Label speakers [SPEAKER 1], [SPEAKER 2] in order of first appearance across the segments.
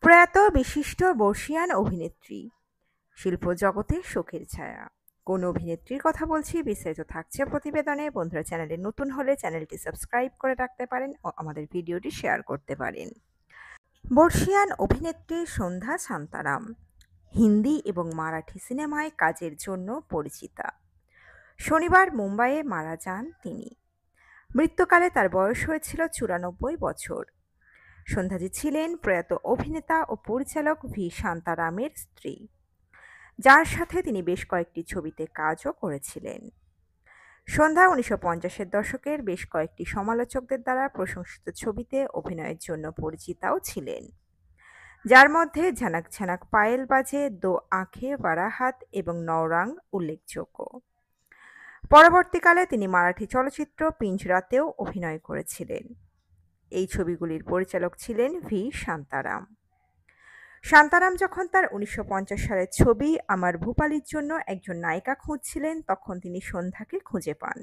[SPEAKER 1] প্রয়াত বিশিষ্ট বর্ষীয়ান অভিনেত্রী, শিল্প জগতে শোকের ছায়া। কোন অভিনেত্রীর কথা বলছি বিস্তারিত থাকছে প্রতিবেদনে। বন্ধুরা, চ্যানেলে নতুন হলে চ্যানেলটি সাবস্ক্রাইব করে রাখতে পারেন ও আমাদের ভিডিওটি শেয়ার করতে পারেন। বর্ষীয়ান অভিনেত্রী সন্ধ্যা শান্তারাম হিন্দি এবং মারাঠি সিনেমায় কাজের জন্য পরিচিতা। শনিবার মুম্বাইয়ে মারা যান তিনি। মৃত্যুকালে তার বয়স হয়েছিল 94 বছর। সন্ধ্যাজি ছিলেন প্রয়াত অভিনেতা ও পরিচালক ভি শান্তারামের স্ত্রী, যার সাথে তিনি বেশ কয়েকটি ছবিতে কাজও করেছিলেন। সন্ধ্যা 1950-এর দশকের বেশ কয়েকটি সমালোচকদের দ্বারা প্রশংসিত ছবিতে অভিনয়ের জন্য পরিচিতাও ছিলেন, যার মধ্যে ঝানাক ঝানাক পায়েল বাজে, দো আঁখে বারাহাত এবং নওরাং উল্লেখযোগ্য। পরবর্তীকালে তিনি মারাঠি চলচ্চিত্র পিঞ্জরাতেও অভিনয় করেছিলেন। এই ছবিগুলির পরিচালক ছিলেন ভি শান্তারাম। শান্তারাম যখন তার 1950 সালের ছবি আমার ভূপালির জন্য একজন নায়িকা খুঁজছিলেন, তখন তিনি সন্ধ্যাকে খুঁজে পান।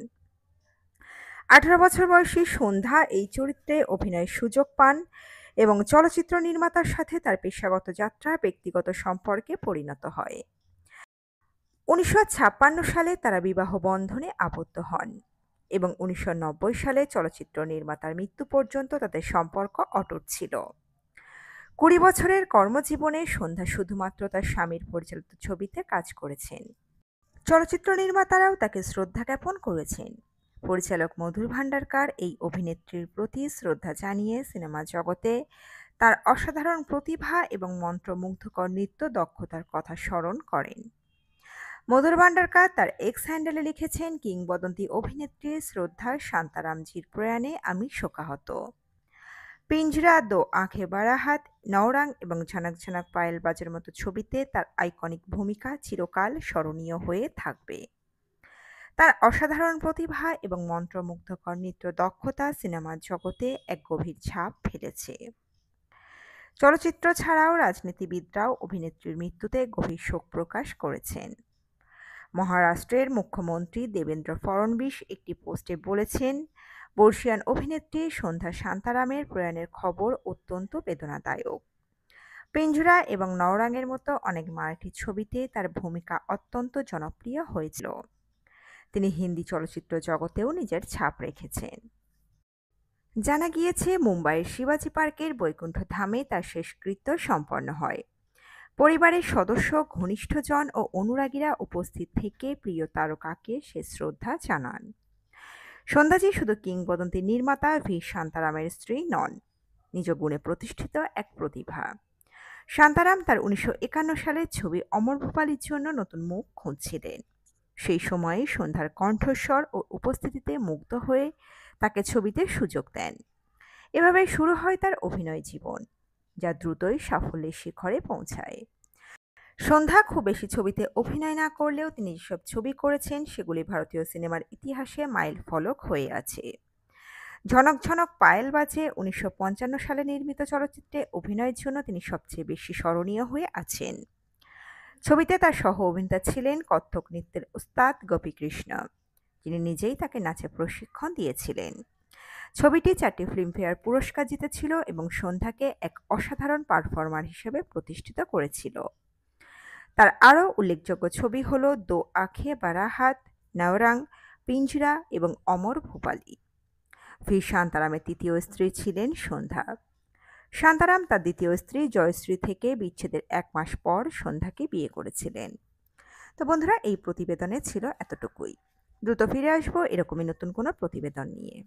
[SPEAKER 1] 18 বছর বয়সী সন্ধ্যা এই চরিত্রে অভিনয়ের সুযোগ পান এবং চলচ্চিত্র নির্মাতার সাথে তার পেশাগত যাত্রা ব্যক্তিগত সম্পর্কে পরিণত হয়। 1956 সালে তারা বিবাহ বন্ধনে আবদ্ধ হন এবং 1990 সালে চলচ্চিত্র নির্মাতার মৃত্যু পর্যন্ত তাদের সম্পর্ক অটুট ছিল। 20 বছরের কর্মজীবনে সন্ধ্যা শুধুমাত্র তার স্বামীর পরিচালিত ছবিতে কাজ করেছেন। চলচ্চিত্র নির্মাতারাও তাকে শ্রদ্ধা জ্ঞাপন করেছেন। পরিচালক মধুর ভান্ডারকার এই অভিনেত্রীর প্রতি শ্রদ্ধা জানিয়ে সিনেমা জগতে তার অসাধারণ প্রতিভা এবং মন্ত্রমুগ্ধকর নৃত্য দক্ষতার কথা স্মরণ করেন। মধুর ভান্ডারকার তার এক্স হ্যান্ডেলে লিখেছেন, কিংবদন্তি অভিনেত্রী শ্রদ্ধা শান্তারামজির প্রয়াণে আমি শোকাহত। পিঞ্জরা, দো আঁখে বারাহাত, নওরাং এবং ঝানাক ঝানাক পায়েল বাজের মতো ছবিতে তার আইকনিক ভূমিকা চিরকাল স্মরণীয় হয়ে থাকবে। তার অসাধারণ প্রতিভা এবং মন্ত্রমুগ্ধকর নৃত্য দক্ষতা সিনেমার জগতে এক গভীর ছাপ ফেলেছে। চলচ্চিত্র ছাড়াও রাজনীতিবিদরাও অভিনেত্রীর মৃত্যুতে গভীর শোক প্রকাশ করেছেন। মহারাষ্ট্রের মুখ্যমন্ত্রী দেবেন্দ্র ফড়নবিস একটি পোস্টে বলেছেন, বর্ষীয়ান অভিনেত্রী সন্ধ্যা শান্তারামের প্রয়াণের খবর অত্যন্ত বেদনাদায়ক। পিঞ্জরা এবং নওরাংয়ের মতো অনেক মারাঠি ছবিতে তার ভূমিকা অত্যন্ত জনপ্রিয় হয়েছিল। তিনি হিন্দি চলচ্চিত্র জগতেও নিজের ছাপ রেখেছেন। জানা গিয়েছে, মুম্বাইয়ের শিবাজি পার্কের বৈকুণ্ঠ ধামে তার শেষকৃত্য সম্পন্ন হয়। পরিবারের সদস্য, ঘনিষ্ঠজন ও অনুরাগীরা উপস্থিত থেকে প্রিয় তারকাকে শেষ শ্রদ্ধা জানান। সন্ধ্যাজি শুধু কিংবদন্তি নির্মাতা ভি শান্তারামের স্ত্রী নন, নিজ গুণে প্রতিষ্ঠিত এক প্রতিভা। শান্তারাম তার 1951 সালের ছবি অমর ভূপালির জন্য নতুন মুখ খুঁজছিলেন। সেই সময়ে সন্ধ্যার কণ্ঠস্বর ও উপস্থিতিতে মুগ্ধ হয়ে তাকে ছবিতে সুযোগ দেন। এভাবে শুরু হয় তার অভিনয় জীবন, যা দ্রুতই সাফল্যের শিখরে পৌঁছায়। সন্ধ্যা খুব বেশি ছবিতে অভিনয় না করলেও তিনি যেসব ছবি করেছেন সেগুলি ভারতীয় সিনেমার ইতিহাসে মাইল ফলক হয়ে আছে। ঝনক ঝনক পায়েল বাজে 1955 সালে নির্মিত চলচ্চিত্রে অভিনয়ের জন্য তিনি সবচেয়ে বেশি স্মরণীয় হয়ে আছেন। ছবিতে তার সহ অভিনেতা ছিলেন কত্থক নৃত্যের উস্তাদ গোপী কৃষ্ণ, যিনি নিজেই তাকে নাচে প্রশিক্ষণ দিয়েছিলেন। ছবিটি 4টি ফিল্মফেয়ার পুরস্কার জিতেছিল এবং সন্ধ্যাকে এক অসাধারণ পারফর্মার হিসেবে প্রতিষ্ঠিত করেছিল। তার আরও উল্লেখযোগ্য ছবি হল দো আঁখে বারাহাত, নওরাং, পিঞ্জরা এবং অমর ভূপালি। ভি শান্তারামের তৃতীয় স্ত্রী ছিলেন সন্ধ্যা। শান্তারাম তার দ্বিতীয় স্ত্রী জয়শ্রী থেকে বিচ্ছেদের 1 মাস পর সন্ধ্যাকে বিয়ে করেছিলেন। তো বন্ধুরা, এই প্রতিবেদনে ছিল এতটুকুই। দ্রুত ফিরে আসবো এরকমই নতুন কোনো প্রতিবেদন নিয়ে।